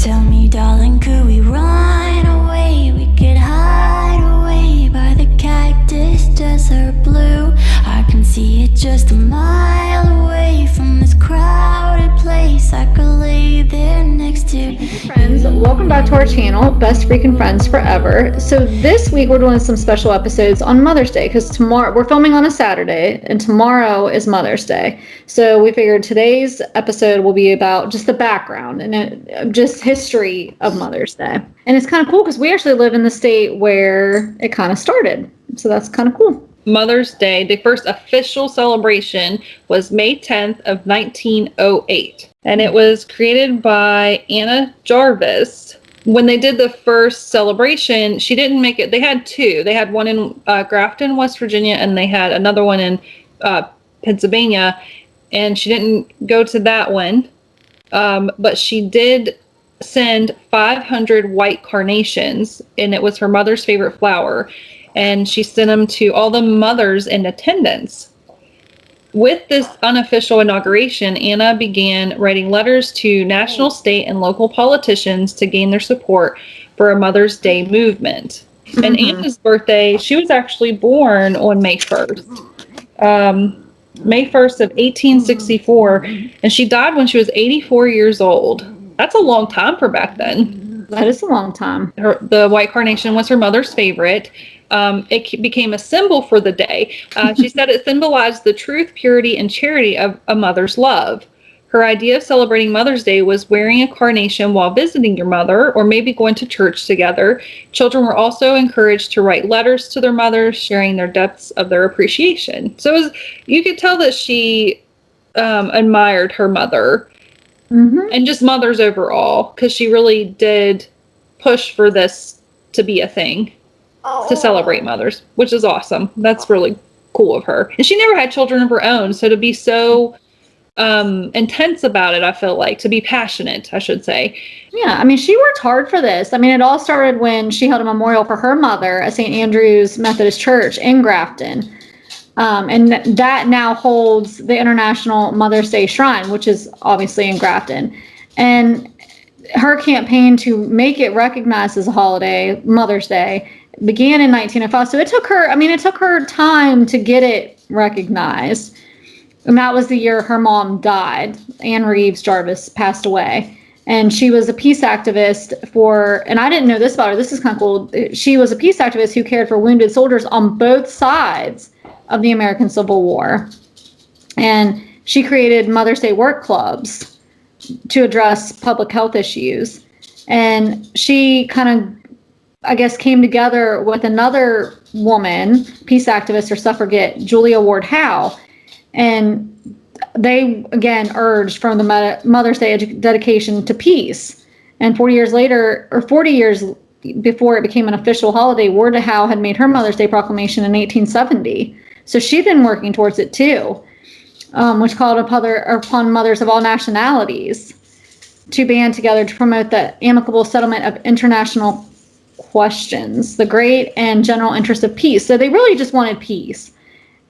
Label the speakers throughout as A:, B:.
A: Tell me, darling, could we run away? We could hide away by the cactus desert blue. I can see it just a mile away from this crowded place. I could lay there next to you.
B: Friends, welcome back to our channel, Best Freaking Friends Forever. So this week we're doing some special episodes on Mother's Day because tomorrow we're filming on a Saturday and tomorrow is Mother's Day. So we figured today's episode will be about just the background and just history of Mother's Day. And it's kind of cool because we actually live in the state where it kind of started. So that's kind of cool.
C: Mother's Day, the first official celebration was May 10th of 1908. And it was created by Anna Jarvis. When they did the first celebration, she didn't make it. They had two. They had one in Grafton, West Virginia, and they had another one in Pennsylvania. And she didn't go to that one. But she did send 500 white carnations, and it was her mother's favorite flower. And she sent them to all the mothers in attendance. With this unofficial inauguration, Anna began writing letters to national, state, and local politicians to gain their support for a Mother's Day movement. And Anna's birthday, she was actually born on May 1st. May 1st of 1864, and she died when she was 84 years old. That's a long time for back then.
B: That is a long time.
C: The white carnation was her mother's favorite. It became a symbol for the day. She said it symbolized the truth, purity, and charity of a mother's love. Her idea of celebrating Mother's Day was wearing a carnation while visiting your mother, or maybe going to church together. Children were also encouraged to write letters to their mothers, sharing their depths of their appreciation. So you could tell that she admired her mother, and just mothers overall, because she really did push for this to be a thing. To celebrate mothers, which is awesome. That's really cool of her. And she never had children of her own, so to be so intense about it, I feel like, to be passionate, I should say.
B: Yeah, I mean, she worked hard for this. I mean, it all started when she held a memorial for her mother at St. Andrew's Methodist Church in Grafton. And that now holds the International Mother's Day Shrine, which is obviously in Grafton. And her campaign to make it recognized as a holiday, Mother's Day, began in 1905. So it took her time to get it recognized. And that was the year her mom died. Anne Reeves Jarvis passed away. And she was a peace activist and I didn't know this about her. This is kind of cool. She was a peace activist who cared for wounded soldiers on both sides of the American Civil War. And she created Mother's Day work clubs to address public health issues. And she kind of, I guess, came together with another woman, peace activist or suffragette, Julia Ward Howe, and they again urged from the Mother's Day dedication to peace. And 40 years before it became an official holiday, Ward Howe had made her Mother's Day proclamation in 1870. So she'd been working towards it too, which called upon mothers of all nationalities to band together to promote the amicable settlement of international questions, the great and general interest of peace. So they really just wanted peace.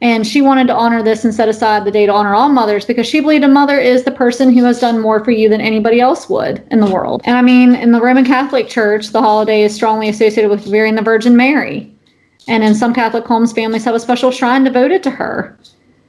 B: And she wanted to honor this and set aside the day to honor all mothers because she believed a mother is the person who has done more for you than anybody else would in the world. And I mean, in the Roman Catholic Church, the holiday is strongly associated with revering the Virgin Mary. And in some Catholic homes, families have a special shrine devoted to her.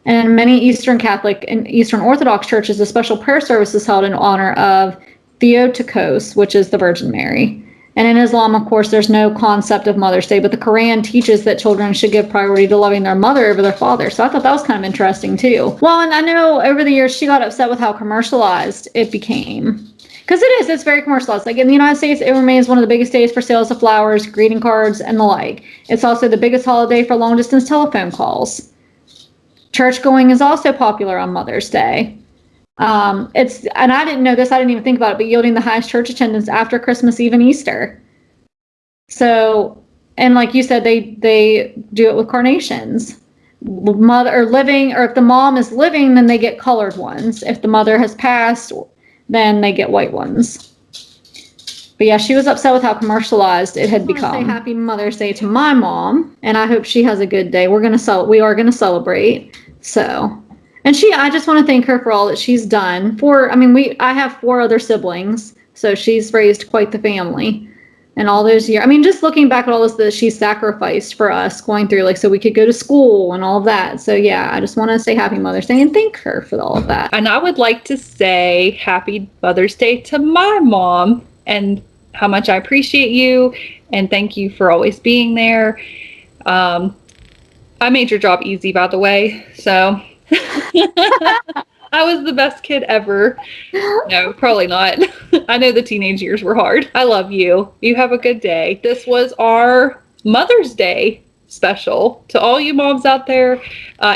B: And in many Eastern Catholic and Eastern Orthodox churches, a special prayer service is held in honor of Theotokos, which is the Virgin Mary. And in Islam, of course, there's no concept of Mother's Day, but the Quran teaches that children should give priority to loving their mother over their father. So I thought that was kind of interesting, too. Well, and I know over the years, she got upset with how commercialized it became. Because it's very commercialized. Like in the United States, it remains one of the biggest days for sales of flowers, greeting cards, and the like. It's also the biggest holiday for long-distance telephone calls. Church going is also popular on Mother's Day. And I didn't know this, I didn't even think about it, but yielding the highest church attendance after Christmas Eve and Easter. So, and like you said, they do it with carnations. Mother or living, or if the mom is living, then they get colored ones. If the mother has passed, then they get white ones. But yeah, she was upset with how commercialized it had become. I want to say Happy Mother's Day to my mom, and I hope she has a good day. We are gonna celebrate. So. And I just want to thank her for all that she's done. I have 4 other siblings, So she's raised quite the family. And all those years, I mean, just looking back at all this that she sacrificed for us going through, like, so we could go to school and all of that. So yeah, I just want to say Happy Mother's Day and thank her for all of that.
C: And I would like to say Happy Mother's Day to my mom and how much I appreciate you and thank you for always being there. I made your job easy, by the way. So I was the best kid ever. No, probably not. I know the teenage years were hard. I love you. You have a good day. This was our Mother's Day special to all you moms out there,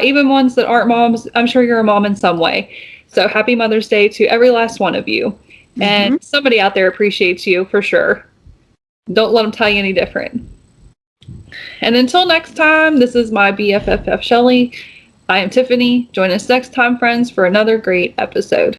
C: even ones that aren't moms. I'm sure you're a mom in some way. So happy Mother's Day to every last one of you. And somebody out there appreciates you for sure. Don't let them tell you any different. And until next time, this is my BFFF Shelley. I am Tiffany. Join us next time, friends, for another great episode.